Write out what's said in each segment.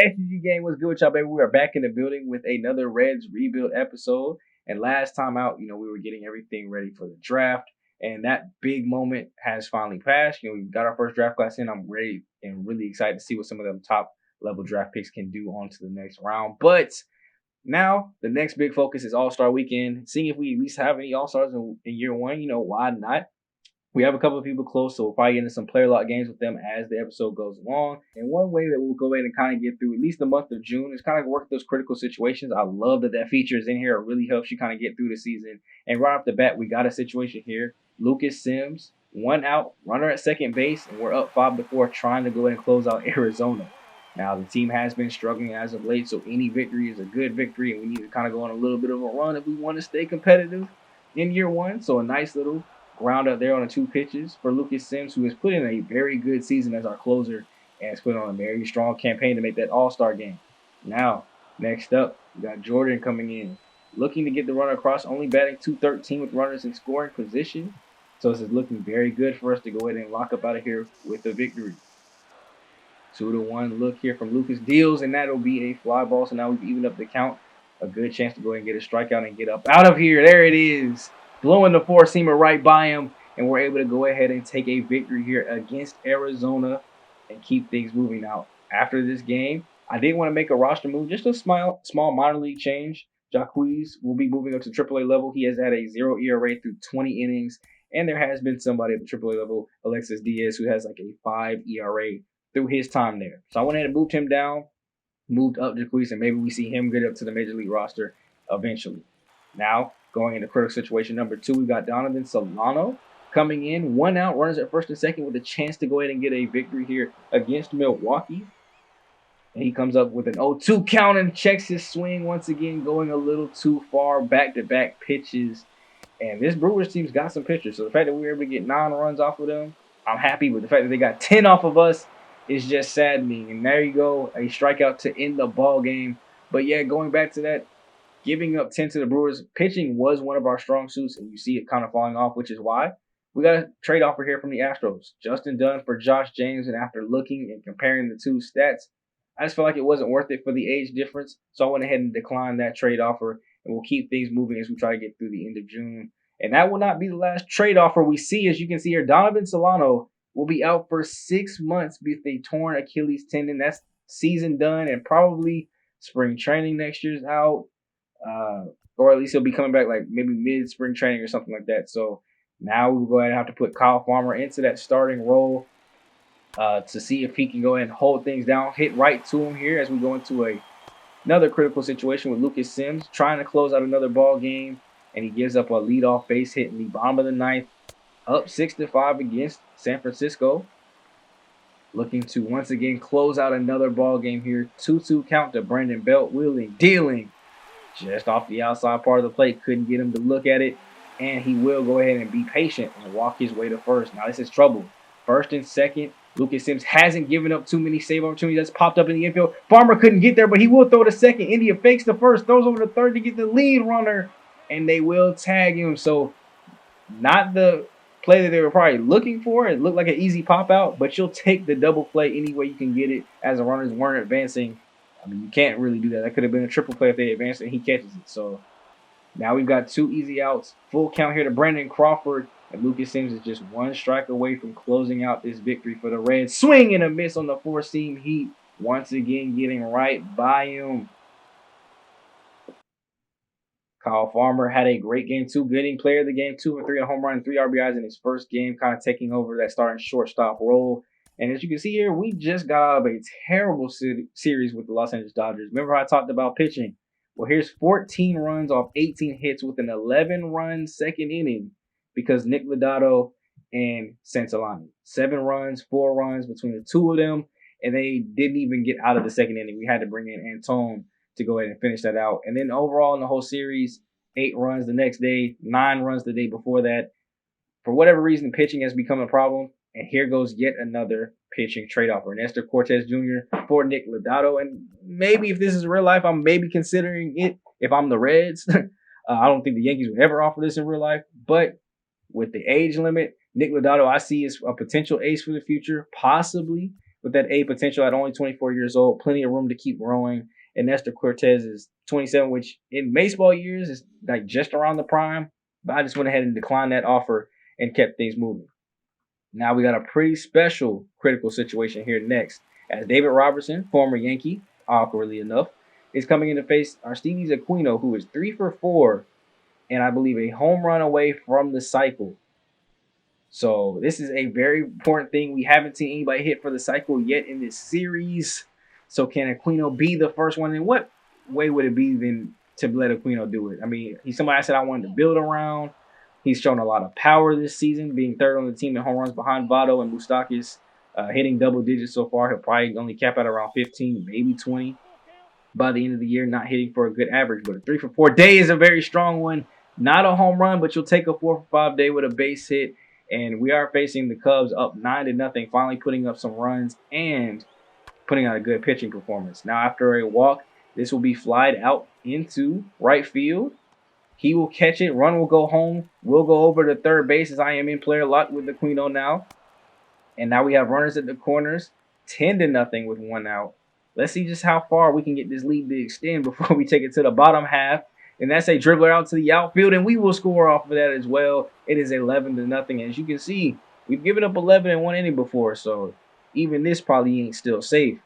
SGG game was good with y'all, baby. We are back in the building with another Reds rebuild episode. And last time out, we were getting everything ready for the draft. And that big moment has finally passed. We got our first draft class in. I'm ready and really excited to see what some of them top level draft picks can do on to the next round. But now the next big focus is All-Star Weekend. Seeing if we at least have any All-Stars in year one. Why not? We have a couple of people close, so we'll probably get into some player lock games with them as the episode goes along. And one way that we'll go ahead and kind of get through at least the month of June is kind of work those critical situations. I love that feature is in here. It really helps you kind of get through the season. And right off the bat, we got a situation here. Lucas Sims, 1 out, runner at second base, and we're up 5-4 trying to go ahead and close out Arizona. Now, the team has been struggling as of late, so any victory is a good victory, and we need to kind of go on a little bit of a run if we want to stay competitive in year one. So a nice little ground up there on the 2 pitches for Lucas Sims, who has put in a very good season as our closer and has put on a very strong campaign to make that All-Star game. Now, next up, we got Jordan coming in, looking to get the runner across, only batting .213 with runners in scoring position. So this is looking very good for us to go ahead and lock up out of here with a victory. 2-1 look here from Lucas deals, and that'll be a fly ball. So now we've evened up the count. A good chance to go ahead and get a strikeout and get up out of here. There it is. Blowing the 4-seamer right by him, and we're able to go ahead and take a victory here against Arizona and keep things moving out. After this game, I did want to make a roster move, just a small minor league change. Jaquiz will be moving up to AAA level. He has had a 0 ERA through 20 innings, and there has been somebody at the AAA level, Alexis Diaz, who has like a 5 ERA through his time there. So I went ahead and moved him down, moved up Jaquiz, and maybe we see him get up to the Major League roster eventually. Now, going into critical situation number 2, we got Donovan Solano coming in, 1 out, runners at first and second with a chance to go ahead and get a victory here against Milwaukee. And he comes up with an 0-2 count and checks his swing once again, going a little too far, back-to-back pitches. And this Brewers team's got some pitchers, so the fact that we were able to get 9 runs off of them, I'm happy. With the fact that they got 10 off of us is just saddening. And there you go, a strikeout to end the ball game. But yeah, going back to that, giving up 10 to the Brewers, pitching was one of our strong suits, and you see it kind of falling off, which is why we got a trade offer here from the Astros. Justin Dunn for Josh James, and after looking and comparing the 2 stats, I just felt like it wasn't worth it for the age difference, so I went ahead and declined that trade offer, and we'll keep things moving as we try to get through the end of June. And that will not be the last trade offer we see. As you can see here, Donovan Solano will be out for 6 months with a torn Achilles tendon. That's season done, and probably spring training next year's out. Or at least he'll be coming back like maybe mid-spring training or something like that. So now we'll go ahead and have to put Kyle Farmer into that starting role to see if he can go ahead and hold things down. Hit right to him here as we go into another critical situation with Lucas Sims trying to close out another ball game, and he gives up a leadoff base hit in the bottom of the 9th, up 6-5 against San Francisco. Looking to once again close out another ball game here. 2-2 count to Brandon Belt, wheeling, dealing just off the outside part of the plate. Couldn't get him to look at it, and he will go ahead and be patient and walk his way to first. Now this is trouble. First and second, Lucas Sims hasn't given up too many save opportunities. That's popped up in the infield. Farmer couldn't get there, but he will throw to second. India fakes the first, throws over to third to get the lead runner, and they will tag him. So not the play that they were probably looking for. It looked like an easy pop out, but you'll take the double play any way you can get it as the runners weren't advancing. I mean, you can't really do that. That could have been a triple play if they advanced and he catches it. So now we've got 2 easy outs. Full count here to Brandon Crawford. And Lucas Sims is just 1 strike away from closing out this victory for the Reds. Swing and a miss on the 4-seam heat. Once again, getting right by him. Kyle Farmer had a great game, 2. Getting player of the game, 2 for 3 on home run, 3 RBIs in his first game, kind of taking over that starting shortstop role. And as you can see here, we just got out of a terrible series with the Los Angeles Dodgers. Remember how I talked about pitching? Well, here's 14 runs off 18 hits with an 11-run second inning because Nick Lodato and Santillani. 7 runs, 4 runs between the 2 of them, and they didn't even get out of the second inning. We had to bring in Antone to go ahead and finish that out. And then overall in the whole series, 8 runs the next day, 9 runs the day before that. For whatever reason, pitching has become a problem. And here goes yet another pitching trade offer. Nestor Cortez Jr. for Nick Lodato. And maybe if this is real life, I'm maybe considering it if I'm the Reds. I don't think the Yankees would ever offer this in real life. But with the age limit, Nick Lodato I see as a potential ace for the future, possibly. with that A potential at only 24 years old. Plenty of room to keep growing. And Nestor Cortez is 27, which in baseball years is like just around the prime. But I just went ahead and declined that offer and kept things moving. Now we got a pretty special critical situation here next, as David Robertson, former Yankee, awkwardly enough, is coming in to face Aristides Aquino, who is 3 for 4, and I believe a home run away from the cycle. So this is a very important thing. We haven't seen anybody hit for the cycle yet in this series. So can Aquino be the first one? And what way would it be then to let Aquino do it? I mean, he's somebody I said I wanted to build around. He's shown a lot of power this season, being third on the team in home runs behind Vado and Moustakas, hitting double digits so far. He'll probably only cap out around 15, maybe 20 by the end of the year, not hitting for a good average. But a 3 for 4 day is a very strong one. Not a home run, but you'll take a 4 for 5 day with a base hit. And we are facing the Cubs up 9-0, finally putting up some runs and putting out a good pitching performance. Now, after a walk, this will be flied out into right field. He will catch it. Run will go home. We'll go over to third base as I am in player lock with Aquino now. And now we have runners at the corners, 10-0 with 1 out. Let's see just how far we can get this lead to extend before we take it to the bottom half. And that's a dribbler out to the outfield, and we will score off of that as well. It is 11-0. As you can see, we've given up 11 in 1 inning before, so even this probably ain't still safe.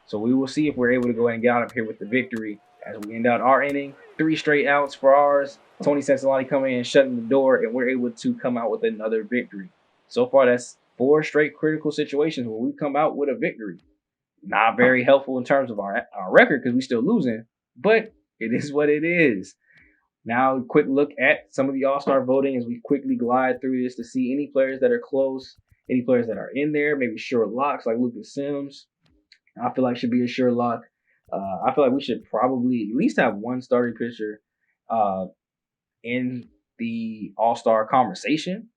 So we will see if we're able to go ahead and get out of here with the victory as we end out our inning. 3 straight outs for ours. Tony Cincinnati coming in and shutting the door, and we're able to come out with another victory. So far, that's 4 straight critical situations where we come out with a victory. Not very helpful in terms of our record because we're still losing, but it is what it is. Now, a quick look at some of the All-Star voting as we quickly glide through this to see any players that are close, any players that are in there, maybe sure locks like Lucas Sims. I feel like should be a sure lock. I feel like we should probably at least have one starting pitcher in the All-Star conversation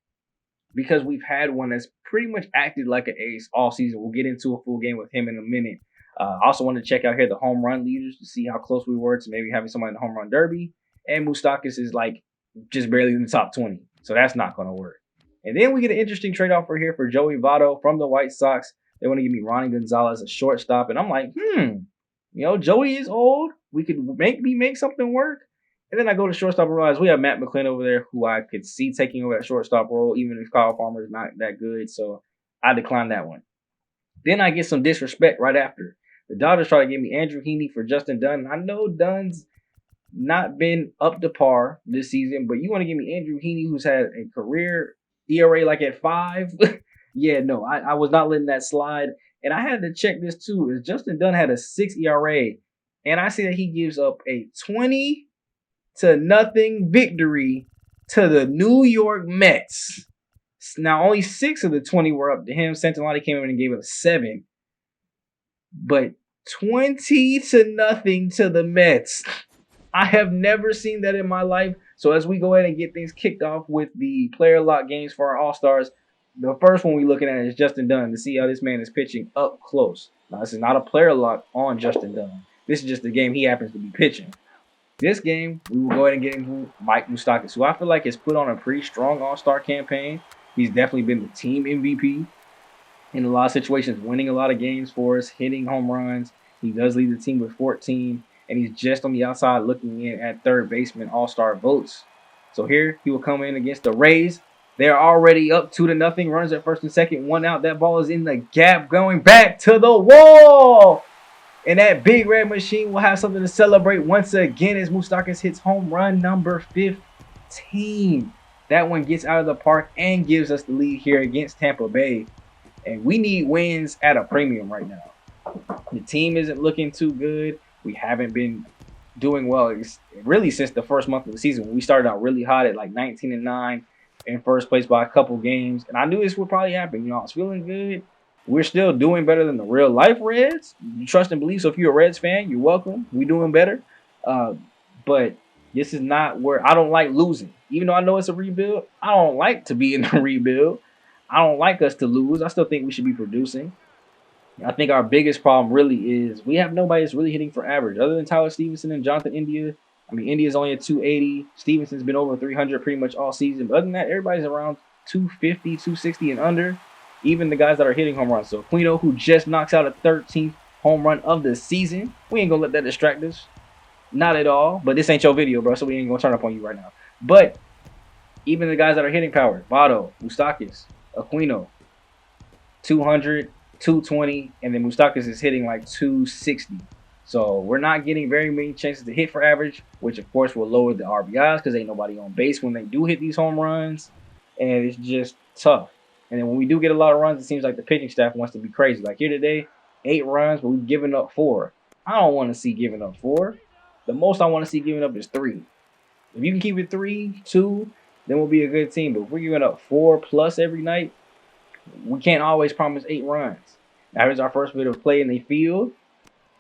because we've had one that's pretty much acted like an ace all season. We'll get into a full game with him in a minute. I also want to check out here the home run leaders to see how close we were to maybe having somebody in the home run derby. And Moustakas is like just barely in the top 20. So that's not going to work. And then we get an interesting trade offer here for Joey Vado from the White Sox. They want to give me Ronnie Gonzalez, a shortstop. And I'm like, Joey is old. We could make something work. And then I go to shortstop and realize we have Matt McQueen over there who I could see taking over that shortstop role, even if Kyle Farmer is not that good. So I declined that one. Then I get some disrespect right after. The Dodgers try to give me Andrew Heaney for Justin Dunn. I know Dunn's not been up to par this season, but you want to give me Andrew Heaney, who's had a career ERA like at 5? Yeah, no, I was not letting that slide. And I had to check this too. Is Justin Dunn had a 6 ERA, and I see that he gives up a 20-0 victory to the New York Mets. Now, only 6 of the 20 were up to him. Cincinnati came in and gave up 7. But 20-0 to the Mets. I have never seen that in my life. So as we go ahead and get things kicked off with the player lock games for our All-Stars, the first one we're looking at is Justin Dunn to see how this man is pitching up close. Now, this is not a player lock on Justin Dunn. This is just the game he happens to be pitching. This game, we will go ahead and get into Mike Moustakas, who I feel like has put on a pretty strong All-Star campaign. He's definitely been the team MVP in a lot of situations, winning a lot of games for us, hitting home runs. He does lead the team with 14. And he's just on the outside looking in at third baseman All-Star votes. So here he will come in against the Rays. They're already up 2-0. Runners at first and second. 1 out. That ball is in the gap going back to the wall. And that big red machine will have something to celebrate once again as Moustakas hits home run number 15. That one gets out of the park and gives us the lead here against Tampa Bay. And we need wins at a premium right now. The team isn't looking too good. We haven't been doing well really since the first month of the season when we started out really hot at like 19-9 in first place by a couple games. And I knew this would probably happen. I was feeling good. We're still doing better than the real life Reds. You trust and believe. So if you're a Reds fan, you're welcome. We're doing better. But this is not where I don't like losing. Even though I know it's a rebuild, I don't like to be in a rebuild. I don't like us to lose. I still think we should be producing. I think our biggest problem really is we have nobody that's really hitting for average other than Tyler Stevenson and Jonathan India. I mean, India's only at 280. Stevenson's been over 300 pretty much all season. But other than that, everybody's around 250, 260 and under. even the guys that are hitting home runs. So Aquino, who just knocks out a 13th home run of the season, we ain't gonna let that distract us. Not at all. But this ain't your video, bro, so we ain't gonna turn up on you right now. But even the guys that are hitting power, Vado, Moustakas, Aquino, 200, 220, and then Moustakas is hitting like 260. So we're not getting very many chances to hit for average, which of course will lower the RBIs because ain't nobody on base when they do hit these home runs, and it's just tough. And then when we do get a lot of runs, it seems like the pitching staff wants to be crazy. Like here today, 8 runs, but we've given up 4. I don't want to see giving up 4. The most I want to see giving up is 3. If you can keep it 3, 2, then we'll be a good team. But if we're giving up 4 plus every night, we can't always promise 8 runs. Now here's our first bit of play in the field.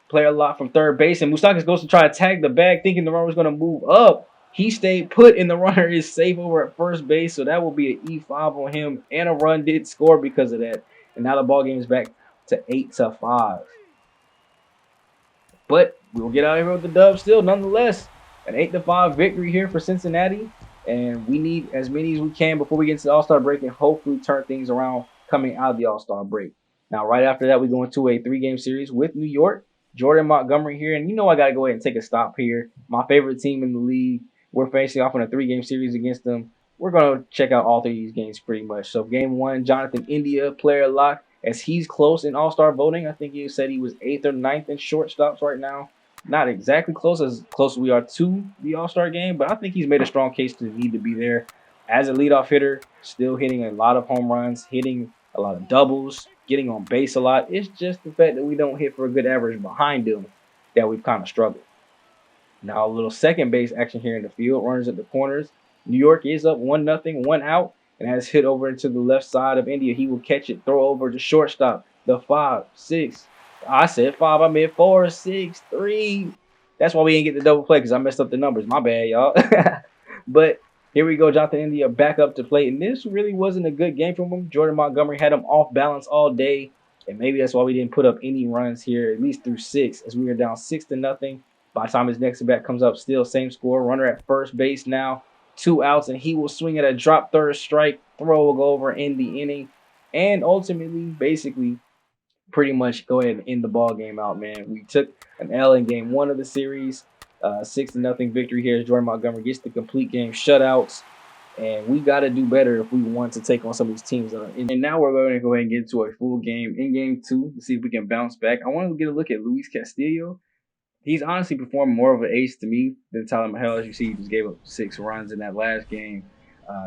Play a lot from third base, and Moustakas goes to try to tag the bag, thinking the runner was going to move up. He stayed put, and the runner is safe over at first base, so that will be an E5 on him, and a run did score because of that. And now the ball game is back to 8-5. But we will get out of here with the dub still, nonetheless. An 8-5 victory here for Cincinnati, and we need as many as we can before we get to the All-Star break and hopefully turn things around coming out of the All-Star break. Now, right after that, we go into a 3-game series with New York. Jordan Montgomery here, and you know I got to go ahead and take a stop here. My favorite team in the league. We're facing off in a 3-game series against them. We're going to check out all 3 of these games pretty much. So game 1, Jonathan India, player lock, as he's close in All-Star voting. I think you said he was 8th or 9th in shortstops right now. Not exactly close as we are to the All-Star game, but I think he's made a strong case to need to be there. As a leadoff hitter, still hitting a lot of home runs, hitting a lot of doubles, getting on base a lot. It's just the fact that we don't hit for a good average behind him that we've kind of struggled. Now a little second base action here in the field. Runners at the corners. New York is up 1-0, 1 out, and has hit over into the left side of India. He will catch it, throw over to shortstop. The 5, 6. I said 5. I meant 4, 6, 3. That's why we didn't get the double play because I messed up the numbers. My bad, y'all. But here we go, Jonathan India back up to plate, and this really wasn't a good game from him. Jordan Montgomery had him off balance all day, and maybe that's why we didn't put up any runs here, at least through 6, as we are down 6-0. By the time his next at bat comes up, still same score. Runner at first base now, 2 outs, and he will swing at a drop third strike. Throw will go over in the inning, and ultimately, basically, pretty much go ahead and end the ball game out, man. We took an L in game 1 of the series. 6-0 victory here as Jordan Montgomery gets the complete game shutouts. And we got to do better if we want to take on some of these teams. And now we're going to go ahead and get into a full game in game 2 to see if we can bounce back. I want to get a look at Luis Castillo. He's honestly performed more of an ace to me than Tyler Mahal. As you see, he just gave up 6 runs in that last game.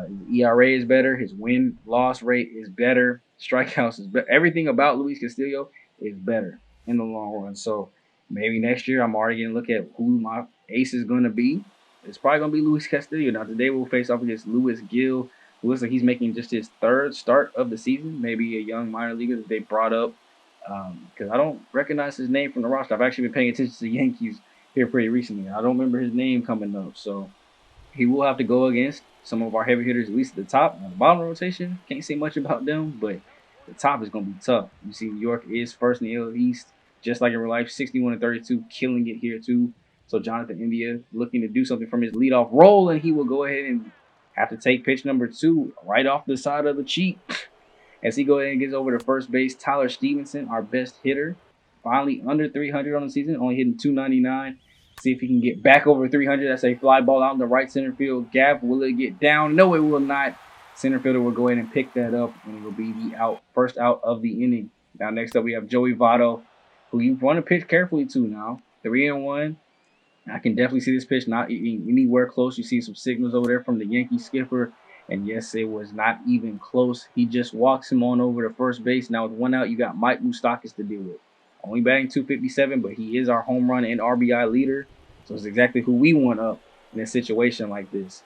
His ERA is better. His win-loss rate is better. Strikeouts is better. Everything about Luis Castillo is better in the long run. So maybe next year I'm already going to look at who my ace is going to be. It's probably going to be Luis Castillo. Now today we'll face off against Luis Gil, who looks like he's making just his 3rd start of the season. Maybe a young minor leaguer that they brought up because I don't recognize his name from the roster. I've actually been paying attention to the Yankees here pretty recently. I don't remember his name coming up. So he will have to go against some of our heavy hitters, at least at the top. Now, the bottom rotation, can't say much about them, but the top is going to be tough. You see, New York is first in the AL East, just like in real life, 61-32, killing it here too. So Jonathan India looking to do something from his leadoff role, and he will go ahead and have to take pitch number 2 right off the side of the cheek. As he goes ahead and gets over to first base, Tyler Stevenson, our best hitter, finally under 300 on the season, only hitting 299. See if he can get back over 300. That's a fly ball out in the right center field gap. Will it get down? No, it will not. Center fielder will go ahead and pick that up, and it will be the first out of the inning. Now, next up, we have Joey Vado, who you want to pitch carefully to now. 3-1. I can definitely see this pitch not anywhere close. You see some signals over there from the Yankee skipper. And yes, it was not even close. He just walks him on over to first base. Now with 1 out, you got Mike Moustakas to deal with. Only batting .257, but he is our home run and RBI leader. So it's exactly who we want up in a situation like this.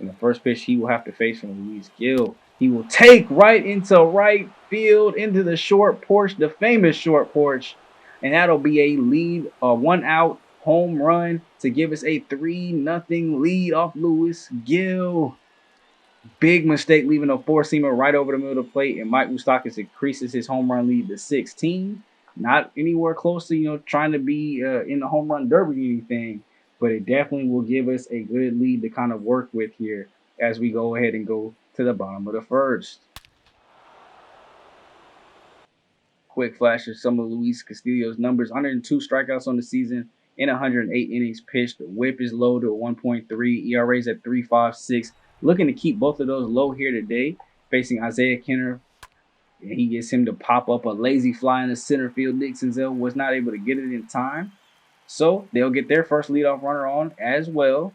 In the first pitch, he will have to face from Luis Gil. He will take right into right field, into the short porch, the famous short porch. And that'll be a lead, a 1 out home run to give us a 3-0 lead off Luis Gil. Big mistake leaving a 4-seamer right over the middle of the plate, and Mike Moustakas increases his home run lead to 16. Not anywhere close to, trying to be in the home run derby or anything, but it definitely will give us a good lead to kind of work with here as we go ahead and go to the bottom of the first. quick flash of some of Luis Castillo's numbers. 102 strikeouts on the season in 108 innings pitched. The whip is low to 1.3. ERA's at 3.56. Looking to keep both of those low here today, facing Isaiah Kenner. And he gets him to pop up a lazy fly in the center field. Nick Senzel was not able to get it in time. So they'll get their first leadoff runner on as well.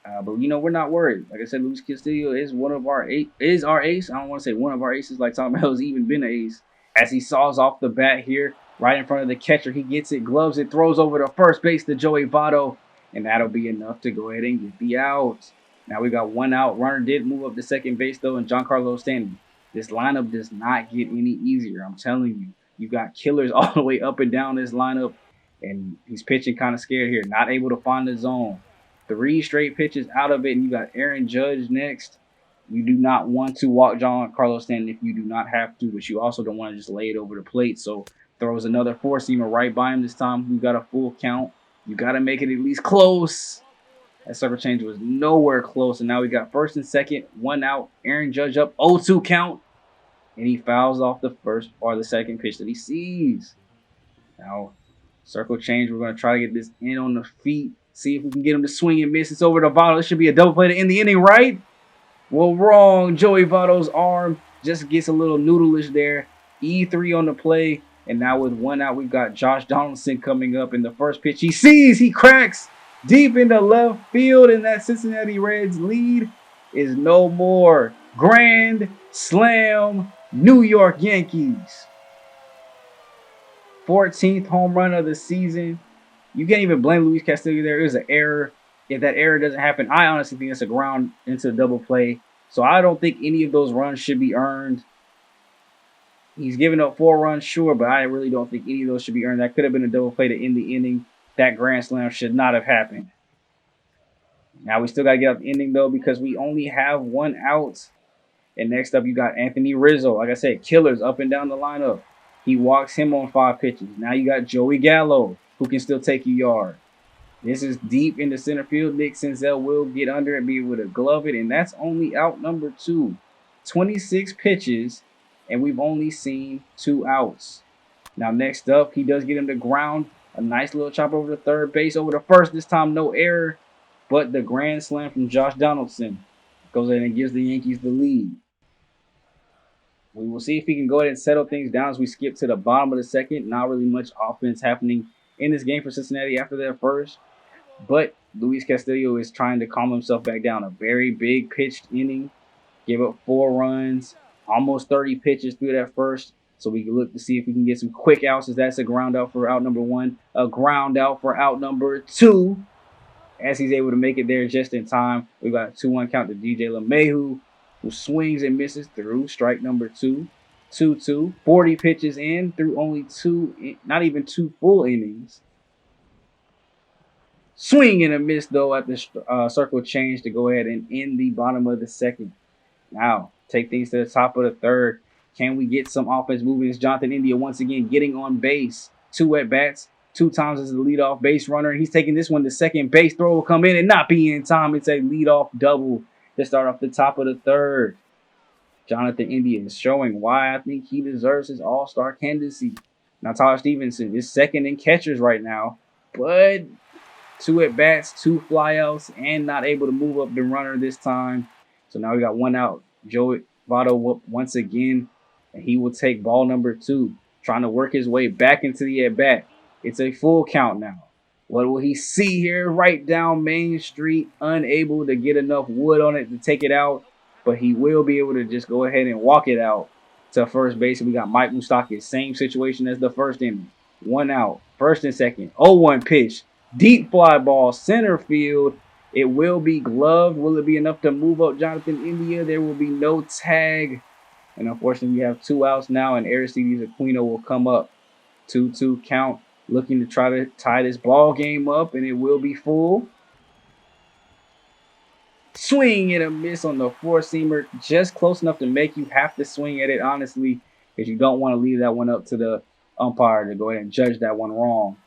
But we're not worried. Like I said, Luis Castillo is our ace. I don't want to say one of our aces like Tom Bell's even been an ace. As he saws off the bat here, right in front of the catcher, he gets it, gloves it, throws over to first base to Joey Vado, and that'll be enough to go ahead and get the out. Now we got one out. Runner did move up to second base though, and Giancarlo Stanton. This lineup does not get any easier. I'm telling you, you got killers all the way up and down this lineup, and he's pitching kind of scared here, not able to find the zone. 3 straight pitches out of it, and you got Aaron Judge next. You do not want to walk Giancarlo Stanton if you do not have to, but you also don't want to just lay it over the plate. So throws another 4-seamer right by him this time. We got a full count. You got to make it at least close. That circle change was nowhere close, and now we got first and second, 1 out. Aaron Judge up, 0-2 count, and he fouls off the first or the second pitch that he sees. Now, circle change. We're going to try to get this in on the feet. See if we can get him to swing and miss. It's over to Vado. It should be a double play to end the inning, right? Well, wrong. Joey Vado's arm just gets a little noodleish there. E3 on the play. And now with 1 out, we've got Josh Donaldson coming up. In the first pitch he sees, he cracks deep into left field. And that Cincinnati Reds lead is no more. Grand slam, New York Yankees. 14th home run of the season. You can't even blame Luis Castillo there. It was an error. If that error doesn't happen, I honestly think it's a ground into a double play. So I don't think any of those runs should be earned. He's given up 4 runs, sure, but I really don't think any of those should be earned. That could have been a double play to end the inning. That grand slam should not have happened. Now we still got to get out the inning, though, because we only have 1 out. And next up, you got Anthony Rizzo. Like I said, killers up and down the lineup. He walks him on 5 pitches. Now you got Joey Gallo, who can still take a yard. This is deep into center field. Nick Senzel will get under and be able to glove it, and that's only out number 2. 26 pitches, and we've only seen 2 outs. Now next up, he does get him to ground. A nice little chop over to third base, over to first. This time, no error, but the grand slam from Josh Donaldson goes in and gives the Yankees the lead. We will see if he can go ahead and settle things down as we skip to the bottom of the second. Not really much offense happening in this game for Cincinnati after their first. But Luis Castillo is trying to calm himself back down. A very big pitched inning. Give up 4 runs. Almost 30 pitches through that first. So we can look to see if we can get some quick outs, as that's a ground out for out number 1. A ground out for out number 2. As he's able to make it there just in time. We've got a 2-1 count to DJ LeMahieu, who swings and misses through strike number 2. 2-2. 40 pitches in through only 2, not even 2 full innings. Swing and a miss, though, at the circle change to go ahead and end the bottom of the second. Now, take things to the top of the third. Can we get some offense moving? It's Jonathan India once again getting on base. 2 at-bats. 2 times as the leadoff base runner. He's taking this one to second base. Throw will come in and not be in time. It's a leadoff double to start off the top of the third. Jonathan India is showing why I think he deserves his all-star candidacy. Now Tyler Stevenson is second in catchers right now, but 2 at-bats, 2 flyouts, and not able to move up the runner this time. So now we got 1 out. Joey Vado once again, and he will take ball number 2, trying to work his way back into the at-bat. It's a full count now. What will he see here? Right down Main Street, unable to get enough wood on it to take it out, but he will be able to just go ahead and walk it out to first base. And we got Mike Moustakas, same situation as the first inning. 1 out, first and second, 0-1 pitch, deep fly ball, center field. It will be gloved. Will it be enough to move up Jonathan India? There will be no tag. And unfortunately, we have 2 outs now, and Aristides Aquino will come up. 2-2 count, looking to try to tie this ball game up, and it will be full. Swing and a miss on the 4-seamer, just close enough to make you have to swing at it, honestly, because you don't want to leave that one up to the umpire to go ahead and judge that one wrong.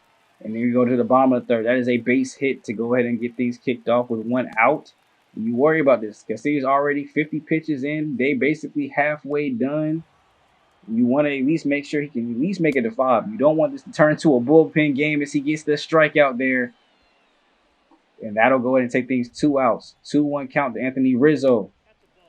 And then you go to the bottom of the third. That is a base hit to go ahead and get things kicked off with 1 out. And you worry about this. Castillo's already 50 pitches in. They basically halfway done. You want to at least make sure he can at least make it to 5. You don't want this to turn into a bullpen game as he gets the strikeout there. And that'll go ahead and take things 2 outs. 2-1 count to Anthony Rizzo.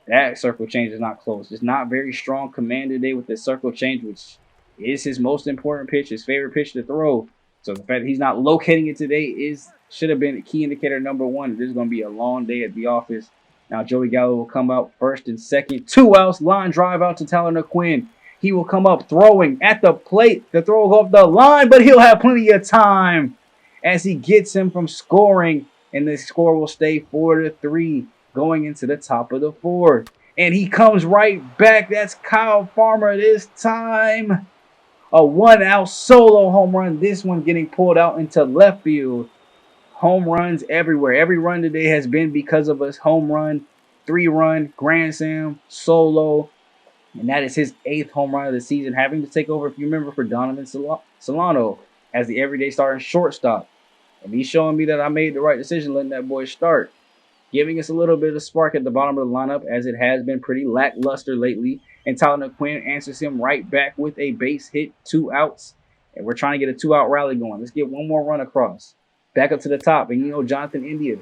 That circle change is not close. It's not very strong command today with the circle change, which is his most important pitch, his favorite pitch to throw. So the fact that he's not locating it today should have been a key indicator number 1. This is going to be a long day at the office. Now Joey Gallo will come out first and second. 2 outs, line drive out to Tyler McQueen. He will come up throwing at the plate. The throw will go up the line, but he'll have plenty of time as he gets him from scoring. And the score will stay 4-3 going into the top of the 4th. And he comes right back. That's Kyle Farmer this time. A 1-out solo home run. This one getting pulled out into left field. Home runs everywhere. Every run today has been because of us. Home run, 3-run, grand slam, solo. And that is his 8th home run of the season, having to take over, if you remember, for Donovan Solano as the everyday starting shortstop. And he's showing me that I made the right decision letting that boy start. Giving us a little bit of spark at the bottom of the lineup, as it has been pretty lackluster lately. And Tyler McQueen answers him right back with a base hit, 2 outs. And we're trying to get a 2-out rally going. Let's get one more run across. Back up to the top. And Jonathan India,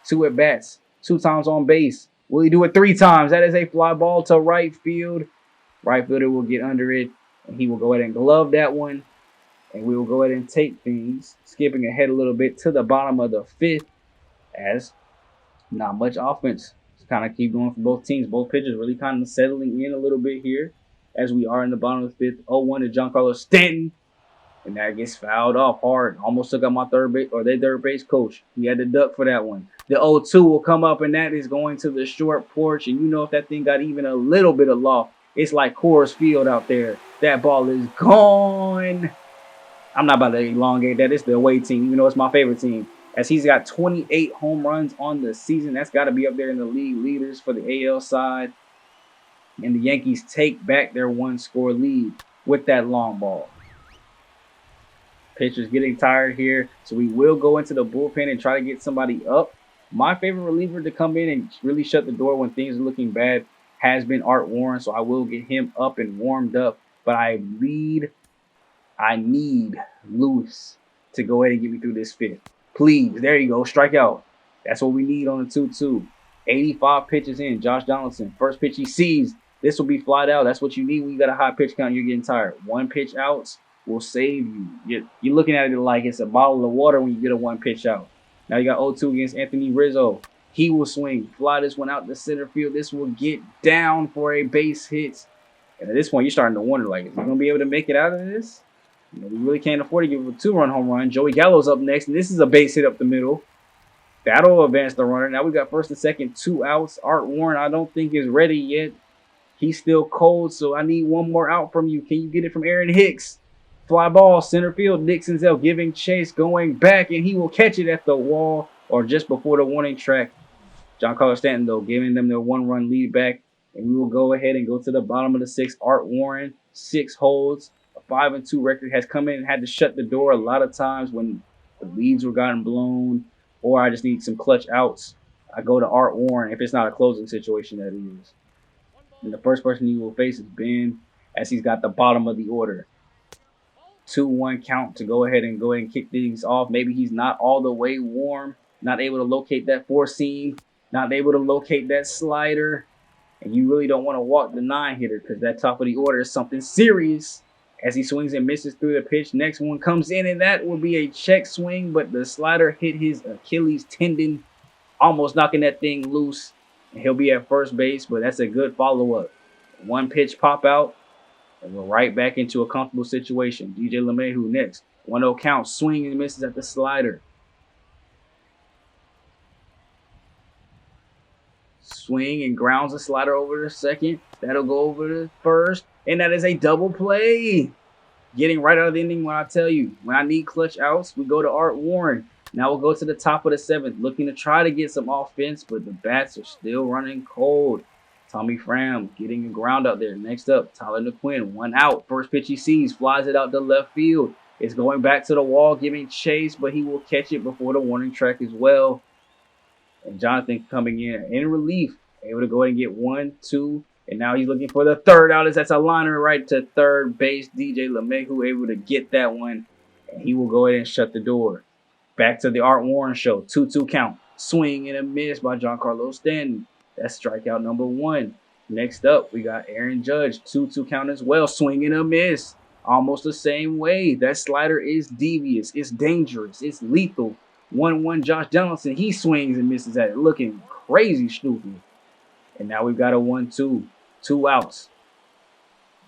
2 at-bats, 2 times on base. Will he do it 3 times? That is a fly ball to right field. Right fielder will get under it. And he will go ahead and glove that one. And we will go ahead and take things, skipping ahead a little bit to the bottom of the 5th, as not much offense. Just kind of keep going for both teams. Both pitchers really kind of settling in a little bit here as we are in the bottom of the 5th. 0-1 to Giancarlo Stanton. And that gets fouled off hard. Almost took out my third base coach. He had to duck for that one. The 0-2 will come up, and that is going to the short porch. And if that thing got even a little bit of loft, it's like Coors Field out there. That ball is gone. I'm not about to elongate that. It's the away team, even though it's my favorite team. As he's got 28 home runs on the season. That's got to be up there in the league leaders for the AL side. And the Yankees take back their 1-score lead with that long ball. Pitcher's getting tired here, so we will go into the bullpen and try to get somebody up. My favorite reliever to come in and really shut the door when things are looking bad has been Art Warren, so I will get him up and warmed up. But I need Lewis to go ahead and get me through this 5th. Please, there you go, strike out. That's what we need on the 2-2. 85 pitches in, Josh Donaldson. First pitch he sees. This will be flied out. That's what you need when you got a high pitch count and you're getting tired. 1 pitch outs will save you. You're looking at it like it's a bottle of water when you get a 1 pitch out. Now you got 0-2 against Anthony Rizzo. He will swing. Fly this one out to center field. This will get down for a base hit. And at this point, you're starting to wonder, like, is he going to be able to make it out of this? We really can't afford to give him a 2-run home run. Joey Gallo's up next, and this is a base hit up the middle. That'll advance the runner. Now we got first and second, 2 outs. Art Warren, I don't think is ready yet. He's still cold, so I need one more out from you. Can you get it from Aaron Hicks? Fly ball, center field. Nick Senzel giving chase, going back, and he will catch it at the wall or just before the warning track. Giancarlo Stanton, though, giving them their 1-run lead back. And we will go ahead and go to the bottom of the 6th. Art Warren, 6 holds. A 5-2 record, has come in and had to shut the door a lot of times when the leads were gotten blown or I just need some clutch outs. I go to Art Warren if it's not a closing situation that he is. And the first person he will face is Ben, as he's got the bottom of the order. 2-1 count to go ahead and kick things off. Maybe he's not all the way warm, not able to locate that 4-seam, not able to locate that slider. And you really don't want to walk the 9-hitter because that top of the order is something serious. As he swings and misses through the pitch, next one comes in, and that will be a check swing, but the slider hit his Achilles tendon, almost knocking that thing loose. And he'll be at first base, but that's a good follow-up. 1 pitch pop out, and we're right back into a comfortable situation. DJ LeMahieu next. 1-0 count, swing and misses at the slider. Swing and grounds the slider over to second. That'll go over to first. And that is a double play. Getting right out of the inning when I tell you. When I need clutch outs, we go to Art Warren. Now we'll go to the top of the 7th. Looking to try to get some offense, but the bats are still running cold. Tommy Pham getting a ground out there. Next up, Tyler McQueen. 1 out. First pitch he sees. Flies it out to left field. It's going back to the wall, giving chase, but he will catch it before the warning track as well. And Jonathan coming in relief. Able to go ahead and get 1, 2, And now he's looking for the third out. That's a liner right to third base. DJ LeMahieu able to get that one. And he will go ahead and shut the door. Back to the Art Warren show. 2-2 count. Swing and a miss by Giancarlo Stanton. That's strikeout number 1. Next up, we got Aaron Judge. 2-2 count as well. Swing and a miss. Almost the same way. That slider is devious. It's dangerous. It's lethal. 1-1 Josh Donaldson. He swings and misses at it. Looking crazy stupid. And now we've got a 1-2. 2 outs.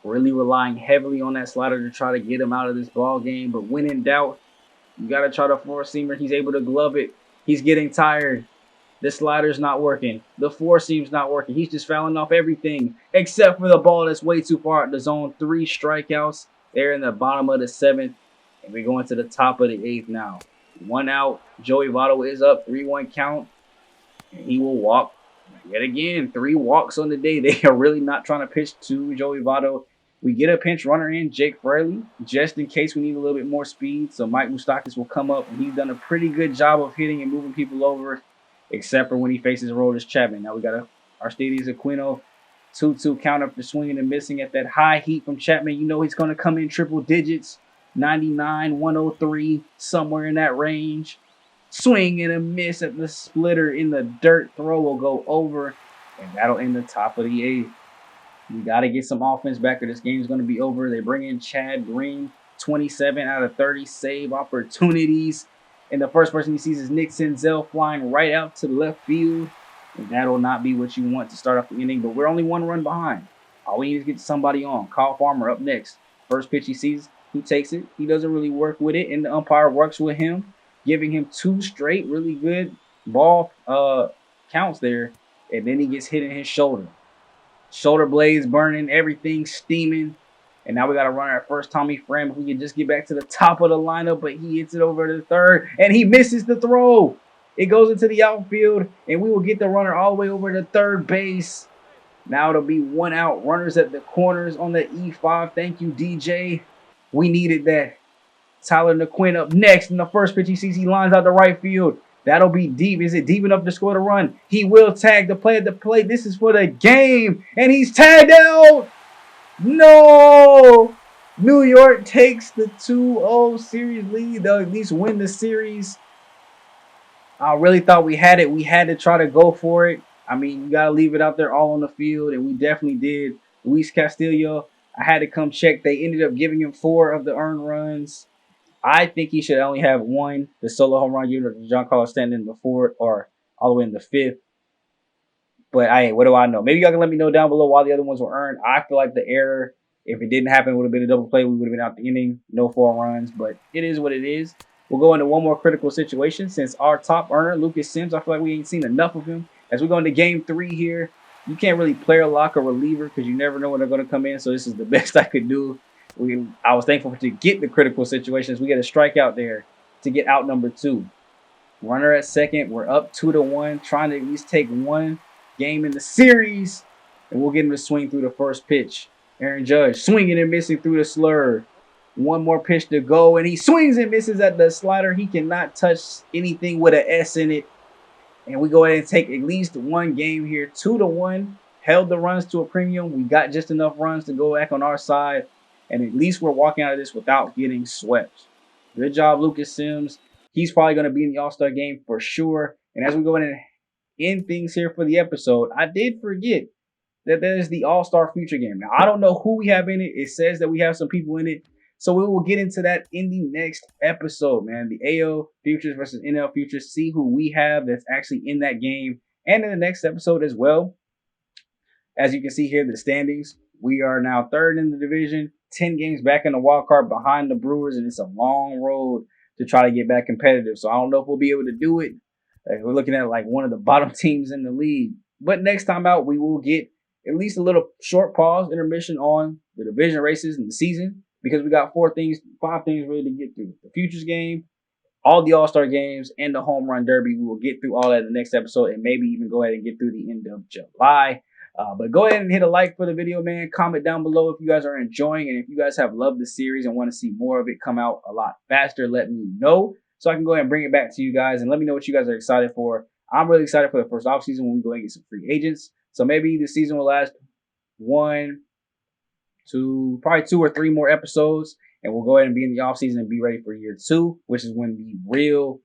Really relying heavily on that slider to try to get him out of this ball game. But when in doubt, you got to try the four-seamer. He's able to glove it. He's getting tired. The slider's not working. The four-seam's not working. He's just fouling off everything except for the ball that's way too far out the zone. 3 strikeouts. They're in the bottom of the 7th. And we're going to the top of the 8th now. 1 out. Joey Vado is up. 3-1 count. And he will walk. Yet again, 3 walks on the day. They are really not trying to pitch to Joey Vado. We get a pinch runner in, Jake Fraley, just in case we need a little bit more speed. So Mike Moustakas will come up, and he's done a pretty good job of hitting and moving people over, except for when he faces Aroldis Chapman. Now we got Aristides Aquino, 2-2 count after swinging and missing at that high heat from Chapman. You know he's going to come in triple digits, 99, 103, somewhere in that range. Swing and a miss at the splitter in the dirt. Throw will go over, and that'll end the top of the 8th. We got to get some offense back or this game's going to be over. They bring in Chad Green, 27 out of 30 save opportunities. And the first person he sees is Nick Senzel flying right out to the left field. And that'll not be what you want to start off the inning. But we're only 1 run behind. All we need is get somebody on. Kyle Farmer up next. First pitch he sees, he takes it. He doesn't really work with it. And the umpire works with him, giving him 2 straight really good ball counts there. And then he gets hit in his shoulder. Shoulder blades burning, everything steaming. And now we got to run our first Tommy Pham. If we can just get back to the top of the lineup, but he hits it over to the third, and he misses the throw. It goes into the outfield, and we will get the runner all the way over to third base. Now it'll be 1 out. Runners at the corners on the E5. Thank you, DJ. We needed that. Tyler Mcqueen up next. In the first pitch he sees, he lines out the right field. That'll be deep. Is it deep enough to score the run? He will tag the play at the plate. This is for the game. And he's tagged out. No. New York takes the 2-0 series lead. They'll at least win the series. I really thought we had it. We had to try to go for it. I mean, you got to leave it out there all on the field. And we definitely did. Luis Castillo, I had to come check. They ended up giving him 4 of the earned runs. I think he should only have 1, the solo home run given to Giancarlo Stanton in the 4th or all the way in the 5th. But what do I know? Maybe y'all can let me know down below why the other ones were earned. I feel like the error, if it didn't happen, would have been a double play. We would have been out the inning. No 4 runs, but it is what it is. We'll go into one more critical situation since our top earner, Lucas Sims, I feel like we ain't seen enough of him. As we go into game 3 here, you can't really player lock a reliever because you never know when they're going to come in. So this is the best I could do. I was thankful to get the critical situations. We get a strikeout there to get out number 2. Runner at second. We're up 2-1, trying to at least take 1 game in the series. And we'll get him to swing through the first pitch. Aaron Judge swinging and missing through the slur. 1 more pitch to go, and he swings and misses at the slider. He cannot touch anything with an S in it. And we go ahead and take at least 1 game here. 2-1. Held the runs to a premium. We got just enough runs to go back on our side. And at least we're walking out of this without getting swept. Good job, Lucas Sims. He's probably going to be in the All-Star game for sure. And as we go in and end things here for the episode, I did forget that there's the All-Star Future Game. Now, I don't know who we have in it. It says that we have some people in it. So we will get into that in the next episode, man. The AL Futures versus NL Futures. See who we have that's actually in that game. And in the next episode as well. As you can see here, the standings. We are now 3rd in the division. 10 games back in the wild card behind the Brewers, and it's a long road to try to get back competitive. So I don't know if we'll be able to do it. We're looking at like one of the bottom teams in the league. But next time out, we will get at least a little short pause, intermission on the division races in the season because we got 5 things really to get through. The Futures game, all the All-Star games, and the Home Run Derby. We will get through all that in the next episode and maybe even go ahead and get through the end of July. But go ahead and hit a like for the video, man. Comment down below if you guys are enjoying, and if you guys have loved the series and want to see more of it come out a lot faster, let me know so I can go ahead and bring it back to you guys and let me know what you guys are excited for. I'm really excited for the first offseason when we go and get some free agents. So maybe the season will last probably 2 or 3 more episodes, and we'll go ahead and be in the off season and be ready for year 2, which is when the real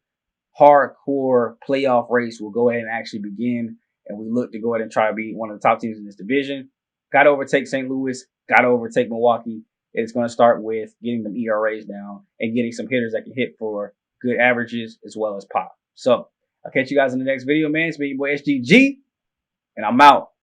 hardcore playoff race will go ahead and actually begin. And we look to go ahead and try to be one of the top teams in this division. Got to overtake St. Louis. Got to overtake Milwaukee. It's going to start with getting them ERAs down and getting some hitters that can hit for good averages as well as pop. So I'll catch you guys in the next video, man. It's been your boy SGG, and I'm out.